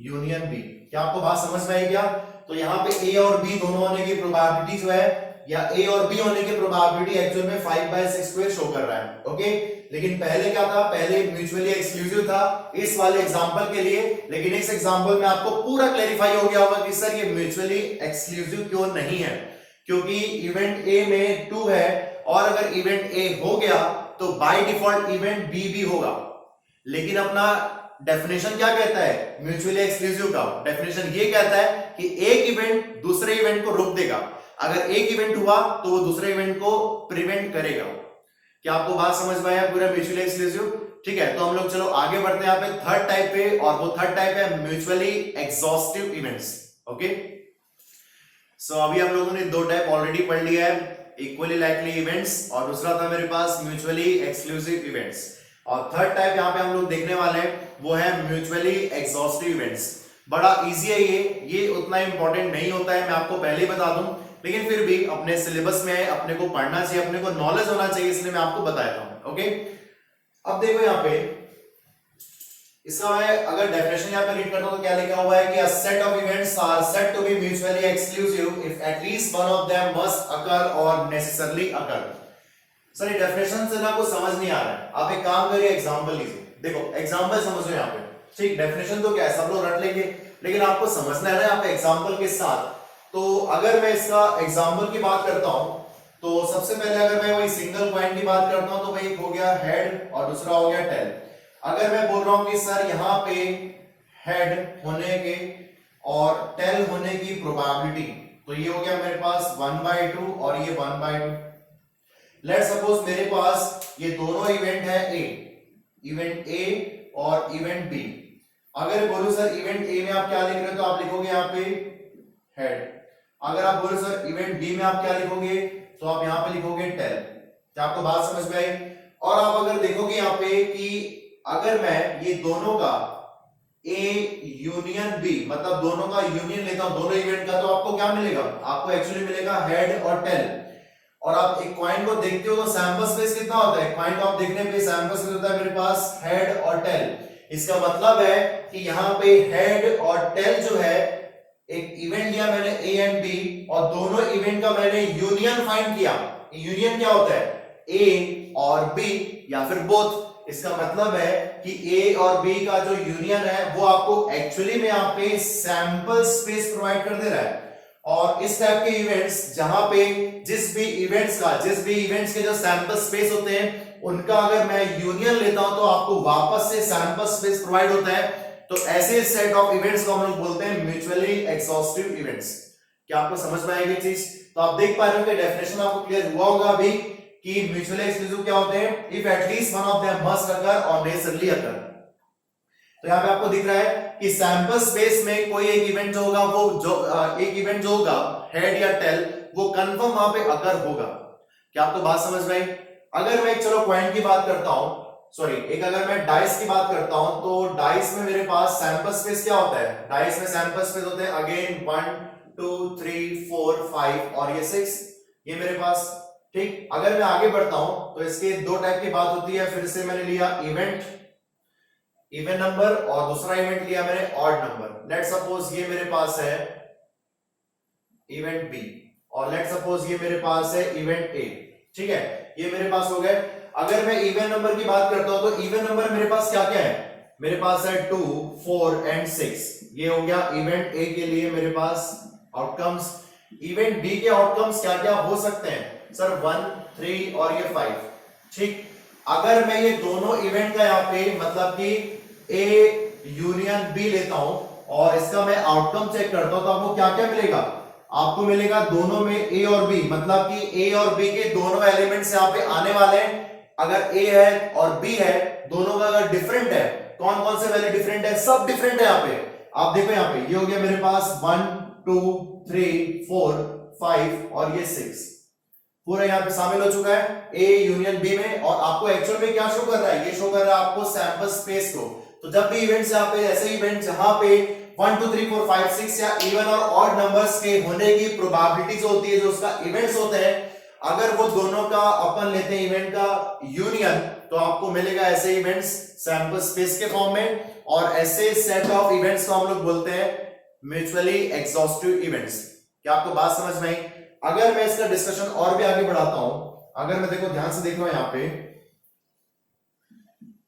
union B। क्या आपको बात समझ में आई क्या? तो यहाँ पे A और B दोनों होने की प्रोबेबिलिटी जो है, या A और B होने की प्रोबेबिलिटी एक्चुअल में 5/6 को शो कर रहा है। ओके, लेकिन पहले क्या था, पहले म्यूचुअली एक्सक्लूसिव था इस वाले एग्जांपल के लिए, लेकिन इस एग्जांपल में आपको पूरा क्लैरिफाई हो गया होगा कि सर ये म्यूचुअली एक्सक्लूसिव क्यों नहीं है, क्योंकि इवेंट A में 2 है और अगर इवेंट A हो गया तो बाय डिफॉल्ट इवेंट B भी होगा। लेकिन अपना डेफिनेशन क्या कहता है म्यूचुअली एक्सक्लूसिव का? डेफिनेशन ये कहता है कि एक इवेंट दूसरे इवेंट को रोक देगा, अगर एक इवेंट हुआ तो वो दूसरे इवेंट को प्रिवेंट करेगा। क्या आपको बात समझ में आया पूरा म्यूचुअली एक्सक्लूसिव? ठीक है, तो हम लोग चलो आगे बढ़ते हैं यहाँ पे थर्ड टाइप पे, और वो थर्ड टाइप है म्यूचुअली एग्जॉस्टिव इवेंट्स। ओके, सो अभी हम लोगों ने 2 टाइप ऑलरेडी पढ़ लिया है, इक्वली लाइकली इवेंट्स और दूसरा था मेरे पास म्यूचुअली एक्सक्लूसिव इवेंट्स। और थर्ड टाइप यहाँ पे हम लोग देखने वाले हैं वो है म्यूचुअली एग्जॉस्टिव इवेंट्स। बड़ा इजी है ये उतना इंपॉर्टेंट नहीं होता है, मैं आपको पहले ही बता दूं, लेकिन फिर भी अपने सिलेबस में है, अपने को पढ़ना चाहिए, अपने को नॉलेज होना चाहिए, इसलिए मैं आपको बताता हूं। ओके, अब देखो यहाँ पे इसका मैं अगर डेफिनेशन यहाँ पे रीड करता हूं तो क्या लिखा हुआ है कि a set of events are said to be mutually exclusive if at least one of them must occur or necessarily occur। Sir ये डेफिनेशन से ना कुछ समझ नहीं आ रहा है, आप एक काम करिए एग्जांपल लीजिए। देखो एग्जांपल समझो यहाँ पे, ठीक, डेफिनेशन तो क्या है सब लोग रट लेंगे, लेकिन आपको समझना है ना यहाँ पे एग्जांपल के साथ। तो अगर मैं इसका एग्जांपल की बात करता हूं तो सबसे पहले अगर मैं वही सिंगल पॉइंट की बात करता हूं तो भाई हो गया हेड और दूसरा हो गया टेल। अगर मैं बोल रहा हूं कि सर यहाँ पे हेड होने के और टेल होने की प्रोबेबिलिटी, तो ये हो गया मेरे पास 1/2 और ये 1/2। लेट सपोज मेरे पास ये दोनों इवेंट है इवेंट ए और इवेंट बी। अगर बोलो सर इवेंट ए में आप क्या लिख रहे हो तो आप लिखोगे यहाँ पे हेड। अगर आप बोलो सर इवेंट बी में आप क्या लिखोगे तो आप यहाँ पे लिखोगे टेल। क्या आपको बात समझ में आई? और आप अगर देखोगे यहाँ पे कि अगर मैं ये दोनों का ए यूनियन बी, मतलब दोनों का यूनियन लेता हूं दोनों इवेंट का, तो आपको क्या मिलेगा? आपको एक्चुअली मिलेगा हेड और टेल। और आप एक कॉइन को देखते हो तो सैंपल स्पेस कितना होता है? कॉइन को आप देखने पे सैंपल स्पेस होता है मेरे पास हेड और टेल। इसका मतलब है कि यहाँ पे हेड और टेल जो है, एक इवेंट लिया मैंने ए एंड बी और दोनों इवेंट का मैंने यूनियन फाइंड किया। यूनियन क्या होता है? ए और बी या फिर बोथ। इसका मतलब है कि ए और बी का जो यूनियन है वो आपको एक्चुअली में यहाँ पे सैंपल स्पेस प्रोवाइड कर दे रहा है। और इस टाइप के इवेंट्स जहां पे जिस भी इवेंट्स के जो सैंपल स्पेस होते हैं उनका अगर मैं यूनियन लेता हूं तो आपको वापस से सैंपल स्पेस प्रोवाइड होता है। तो ऐसे सेट ऑफ इवेंट्स को हम लोग बोलते हैं म्यूचुअली एक्सॉस्टिव इवेंट्स। क्या आपको समझ में आएगी चीज? तो आप देख पा रहे हो कि डेफिनेशन आपको क्लियर हुआ होगा अभी कि म्यूचुअली एक्सक्लूसिव क्या होते हैं? If at least one of them must occur और नेसेसरली अकर। तो यहाँ पे आपको दिख रहा है कि सैंपल स्पेस में कोई एक इवेंट जो होगा एक इवेंट जो होगा हेड या टेल वो कंफर्म वहां पे अकर होगा। क्या आपको बात समझ में आई? अगर मैं चलो पॉइंट की बात करता हूं, अगर मैं डाइस की बात करता हूं तो डाइस में मेरे पास सैंपल स्पेस क्या होता है? डाइस में सैंपल स्पेस होते हैं अगेन 1 2 3 4 5 और ये 6, ये मेरे पास। ठीक, अगर मैं आगे बढ़ता हूं तो इसके 2 टाइप की बात होती है। फिर से मैंने लिया इवन नंबर और दूसरा इवेंट लिया मैंने ऑड नंबर। लेट सपोज ये मेरे पास है इवेंट बी, और लेट सपोज ये मेरे पास है इवेंट ए। ठीक है, ये मेरे पास हो गए। अगर मैं इवन नंबर की बात करता हूं तो इवन नंबर मेरे पास क्या क्या है, मेरे पास है 2, 4 एंड 6। ये हो गया इवेंट ए के लिए मेरे पास आउटकम्स। इवेंट बी के आउटकम्स क्या क्या हो सकते हैं सर, 1, 3 और ये 5। ठीक, अगर मैं ये दोनों इवेंट का यहाँ पे मतलब कि ए यूनियन बी लेता हूं और इसका मैं आउटकम चेक करता हूं तो आपको क्या क्या मिलेगा, आपको मिलेगा दोनों में ए और बी, मतलब कि ए और बी के दोनों एलिमेंट्स यहाँ पे आने वाले हैं। अगर ए है और बी है, दोनों का अगर डिफरेंट है, कौन कौन से वैल्यू डिफरेंट है, सब डिफरेंट है यहाँ पे। आप देखो यहाँ पे ये हो गया मेरे पास 1, 2, 3, 4, 5 और ये 6 पूरा यहाँ पे शामिल हो चुका है ए यूनियन बी में। और आपको एक्चुअल में क्या शो कर रहा है, ये शो कर रहा है आपको सैंपल स्पेस को। तो जब भी इवेंट्स यहाँ पे ऐसे इवेंट जहां पे 1, 2, 3, 4, 5, 6 या इवन और ऑड नंबर्स के होने की प्रोबेबिलिटी जो होती है, जो उसका इवेंट्स होते हैं, अगर वो दोनों का अपन लेते हैं इवेंट का यूनियन, तो आपको मिलेगा ऐसे इवेंट्स सैंपल स्पेस के फॉर्म में। और ऐसे सेट ऑफ इवेंट्स को हम लोग बोलते हैं म्यूचुअली एग्जॉस्टिव इवेंट्स। क्या आपको बात समझ में आई? अगर मैं इसका डिस्कशन और भी आगे बढ़ाता हूं, अगर मैं देखो ध्यान से देख रहा हूं यहाँ पे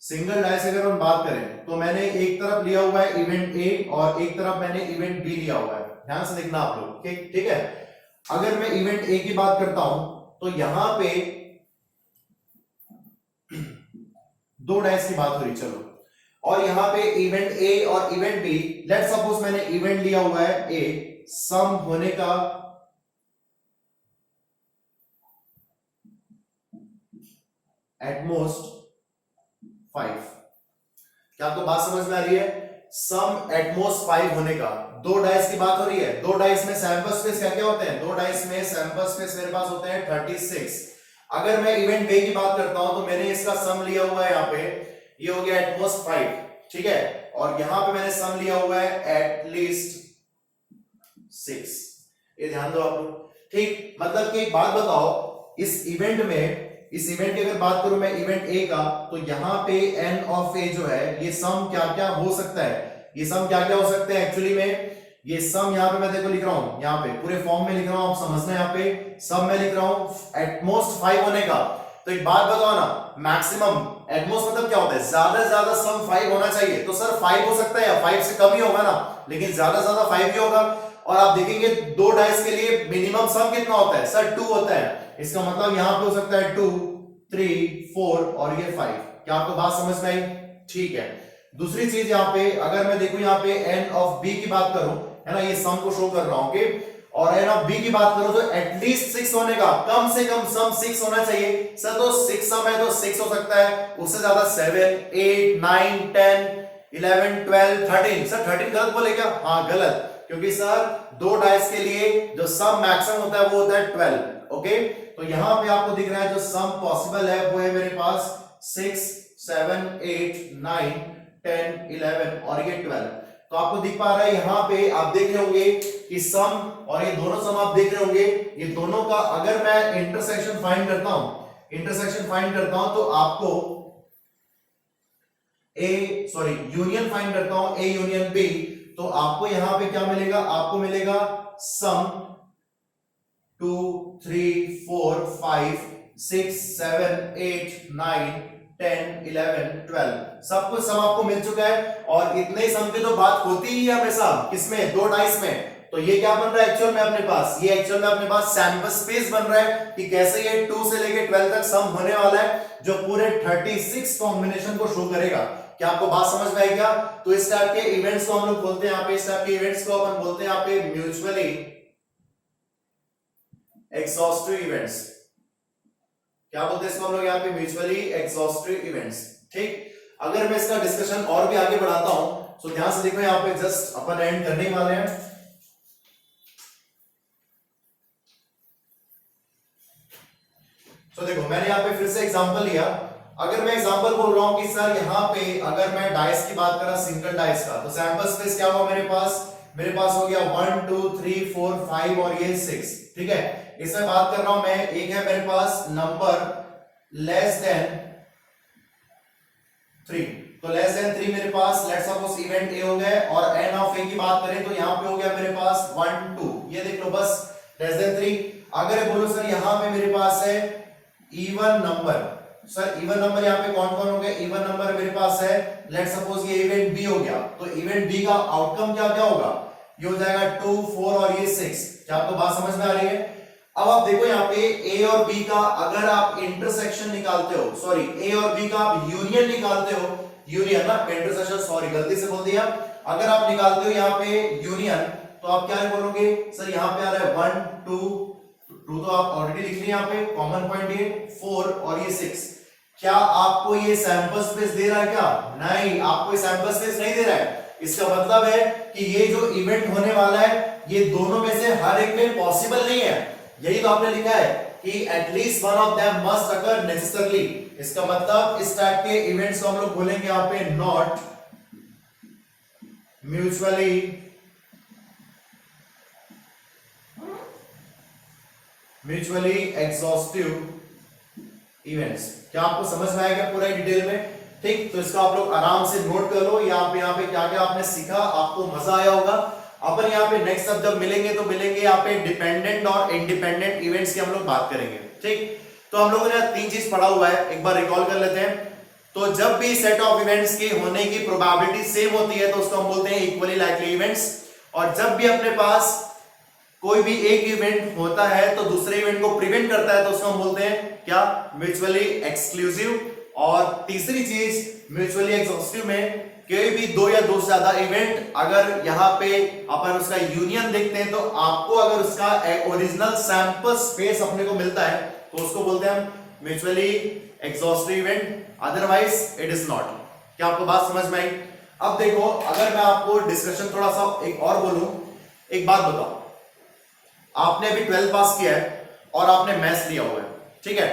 सिंगल डाइस अगर हम बात करें तो मैंने एक तरफ लिया हुआ है इवेंट ए और एक तरफ मैंने इवेंट बी लिया हुआ है। ध्यान से देखना आप लोग, ठीक है। अगर मैं इवेंट ए की बात करता हूं तो यहां पे 2 डाइस की बात हो रही, चलो, और यहां पे इवेंट ए और इवेंट बी, लेट सपोज मैंने इवेंट लिया हुआ है ए, सम होने का एटमोस्ट 5। क्या आपको बात समझ में आ रही है? सम एटमोस्ट 5 होने का। 2 डाइस की बात हो रही है, 2 डाइस में सैंपल स्पेस क्या क्या होते हैं, 2 डाइस में सैंपल स्पेस मेरे पास होते हैं 36। अगर मैं इवेंट बी की बात करता हूं तो मैंने इसका सम लिया हुआ है यहाँ पे, ये हो गया एटमोस्ट 5, ठीक है। और यहां पे मैंने सम लिया हुआ है एटलीस्ट 6। ये ध्यान दो आप लोग, ठीक। मतलब कि एक बात बताओ, इस इवेंट की अगर बात करूं मैं इवेंट ए का, तो यहां पे एन ऑफ ए जो है, ये सम क्या क्या हो सकता है, ये सम क्या क्या हो सकते हैं एक्चुअली में। ये सम यहां पे मैं देखो लिख रहा हूं, यहां पे पूरे फॉर्म में लिख रहा हूं, आप समझना। यहां पे सम में लिख रहा हूं एटमोस्ट 5 होने का। तो एक बात बताओ ना, मैक्सिमम एटमोस्ट मतलब क्या होता है, ज्यादा से ज्यादा सम 5 होना चाहिए। तो सर 5 हो सकता है या 5 से कम ही होगा ना, लेकिन ज्यादा से ज्यादा 5 ही होगा। और आप देखेंगे 2 डाइस के लिए मिनिमम सम कितना होता है सर, 2 होता है। इसका मतलब यहां पे हो सकता है 2, 3, 4 और ये 5। क्या आपको बात समझ में आई? ठीक है। दूसरी चीज यहाँ पे अगर मैं देखूं, यहाँ पे एन ऑफ बी की बात करूं, है ना, ये सम को शो कर रहा हूं, ओके। और एन ऑफ बी की बात करूं तो एटलीस्ट 6 होने का, कम से कम सम 6 होना चाहिए सर। तो 6 सम है तो 6 हो सकता है, उससे ज्यादा 7, 8, 9, 10, 11, 12, 13। सर 13 गलत बोले क्या? हाँ गलत, क्योंकि सर 2 डाइस के लिए जो सम मैक्सिमम होता है वो होता है 12, ओके। तो यहां पे आपको दिख रहा है जो सम पॉसिबल है वो है मेरे पास 6, 7, 8, 9, 10, 11 और ये 12। तो आपको दिख पा रहा है यहां पे, आप देख रहे होंगे कि सम और ये दोनों सम आप देख रहे होंगे, ये दोनों का अगर मैं इंटरसेक्शन फाइंड करता हूं तो आपको यूनियन फाइंड करता हूं, ए यूनियन बी, तो आपको यहां पे क्या मिलेगा, आपको मिलेगा सम 2, 3, 4, 5, 6, 7, 8, 9, 10, 11, 12 सब कुछ सम आपको मिल चुका है। और इतने सम की तो बात होती ही है हमेशा, किसमें? 2 डाइस में। तो ये क्या बन रहा है एक्चुअल में अपने पास, ये एक्चुअल में अपने पास सैंपल स्पेस बन रहा है कि कैसे ये 2 से लेके 12 तक सम होने वाला है, जो पूरे 36 कॉम्बिनेशन को शो करेगा। क्या आपको बात समझ में आई क्या? तो इस टाइप के इवेंट्स को हम लोग बोलते हैं यहाँ पे, इस टाइप के इवेंट्स को अपन बोलते हैं यहाँ पे म्यूचुअली एग्जॉस्टिव इवेंट्स। क्या बोलते हैं इसको हम लोग यहाँ पे? म्यूचुअली एग्जॉस्टिव इवेंट्स, ठीक। अगर मैं इसका डिस्कशन और भी आगे बढ़ाता हूं तो ध्यान से देखो, यहाँ पे जस्ट अपन एंड करने वाले हैं। तो देखो मैंने यहाँ पे फिर से एग्जांपल लिया। अगर मैं एग्जांपल बोल रहा हूं कि सर यहाँ पे अगर मैं डाइस की बात करा, सिंगल डाइस का, तो सैंपल स्पेस क्या हुआ मेरे पास हो गया 1, 2, 3, 4, 5 और ये 6, ठीक है। इसमें बात कर रहा हूं मैं, एक है मेरे पास नंबर लेस देन 3, तो लेस देन 3 मेरे पास लेट्स सपोज इवेंट ए हो गए। और एन ऑफ ए की बात करें तो यहां पे हो गया मेरे पास 1, 2, ये देख लो, बस लेस देन 3। अगर ये बोलो सर यहाँ पे मेरे पास है even number, sir even number यहाँ पे कौन कौन हो गए, इवन नंबर मेरे पास है, लेट सपोज ये इवेंट बी हो गया, तो इवेंट बी का आउटकम क्या क्या होगा, ये हो जाएगा 2 4 और ये 6। क्या आपको बात समझ में आ रही है? अब आप देखो यहाँ पे ए और बी का अगर आप इंटरसेक्शन निकालते हो, सॉरी ए और बी का आप यूनियन निकालते हो, यूनियन ना इंटरसेक्शन, सॉरी गलती से बोल दिया, अगर आप निकालते हो यहाँ पे यूनियन तो आप क्या बोलोगे, सर यहाँ पे आ रहा है 1 2 2 तो आप ऑलरेडी लिख लिए यहाँ पे, कॉमन पॉइंट ये 4 और ये 6। क्या आपको ये सैंपल स्पेस दे रहा है क्या? नहीं, आपको ये सैंपल स्पेस नहीं दे रहा है। इसका मतलब है कि ये जो इवेंट होने वाला है ये दोनों में से हर एक में पॉसिबल नहीं है। यही तो आपने लिखा है कि at least one of them must occur necessarily. इसका मतलब इस टाइप के इवेंट्स को हम लोग बोलेंगे यहाँ पे नॉट म्यूचुअली एग्जॉस्टिव इवेंट्स। क्या आपको समझ में आएगा पूरा डिटेल में? ठीक, तो इसका आप लोग आराम से नोट कर लो। यहाँ पे क्या क्या आपने सीखा, आपको मजा आया होगा। अपन यहाँ पे नेक्स्ट अब जब मिलेंगे तो मिलेंगे यहाँ पे डिपेंडेंट और इंडिपेंडेंट इवेंट्स की हम लोग बात करेंगे। ठीक, तो हम लोगों ने 3 चीज पढ़ा हुआ है, एक बार रिकॉल कर लेते हैं। तो जब भी सेट ऑफ इवेंट्स के होने की प्रोबेबिलिटी सेम होती है तो उसको हम बोलते हैं इक्वली लाइकली इवेंट्स। और जब भी अपने पास कोई भी एक इवेंट होता है तो दूसरे इवेंट को प्रिवेंट करता है तो उसको हम बोलते हैं क्या, म्यूचुअली एक्सक्लूसिव। और तीसरी चीज म्यूचुअली एग्जॉस्टिव में कोई भी 2 या 2 से ज्यादा इवेंट अगर यहाँ पे अपन उसका यूनियन देखते हैं तो आपको अगर उसका ओरिजिनल सैंपल स्पेस अपने को मिलता है तो उसको बोलते हैं हम mutually exhaustive event, otherwise it is not. क्या आपको बात समझ में आई? अब देखो, अगर मैं आपको डिस्कशन थोड़ा सा एक और बोलूं, एक बात बताओ, आपने अभी 12th पास किया है और आपने मैथ्स लिया हुआ है, ठीक है,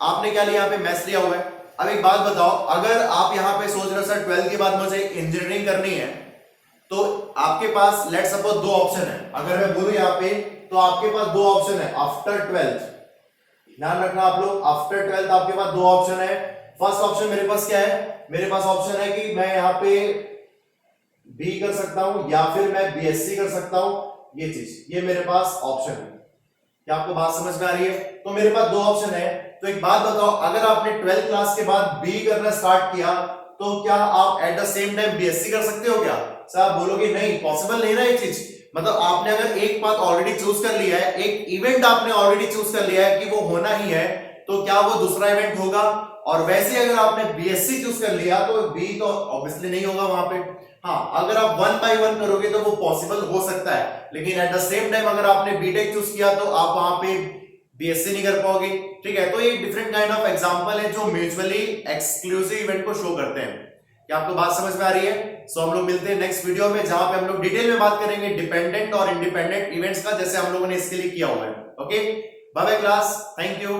आपने क्या लिया, यहाँ पे मैथ्स लिया हुआ है। अब एक बात बताओ, अगर आप यहाँ पे सोच रहे हो सर 12th के बाद मुझे इंजीनियरिंग करनी है तो आपके पास लेट सपोज 2 ऑप्शन है। अगर मैं बोलूं यहाँ पे तो आपके पास 2 ऑप्शन है आफ्टर 12th। ध्यान रखना आप लोग, आफ्टर 12th आपके पास 2 ऑप्शन है। फर्स्ट ऑप्शन मेरे पास क्या है, मेरे पास ऑप्शन है कि मैं यहाँ पे बी कर सकता हूं या फिर मैं बीएससी कर सकता हूं। ये चीज, ये मेरे पास ऑप्शन है। क्या आपको बात समझ में आ रही है? तो मेरे पास 2 ऑप्शन है। तो एक बात बताओ, अगर आपने 12th क्लास के बाद बी करना स्टार्ट किया तो क्या आप eight the same time BSc कर सकते हो क्या? सर आप बोलोगे नहीं, पॉसिबल नहीं ना ये चीज। मतलब आपने अगर एक बात ऑलरेडी चूज कर लिया है, एक इवेंट आपने ऑलरेडी चूज कर लिया है कि वो होना ही है, तो क्या वो दूसरा इवेंट होगा? और वैसे अगर आपने बीएससी चूज कर लिया तो बी तो ऑब्वियसली नहीं होगा वहां पे। हाँ, अगर आप 1 by 1 करोगे तो वो पॉसिबल हो सकता है, लेकिन एट द सेम टाइम अगर आपने बीटेक चूज किया तो आप वहां पे बीएससी नहीं कर पाओगे। ठीक है, तो ये डिफरेंट काइंड ऑफ एग्जांपल है जो म्यूचुअली एक्सक्लूसिव इवेंट को शो करते हैं। क्या आपको बात समझ में आ रही है? सो हम लोग मिलते हैं नेक्स्ट वीडियो में जहां पे हम लोग डिटेल में बात करेंगे डिपेंडेंट और इंडिपेंडेंट इवेंट्स का, जैसे हम लोगों ने इसके लिए किया हुआ है। Okay, bye bye class, thank you.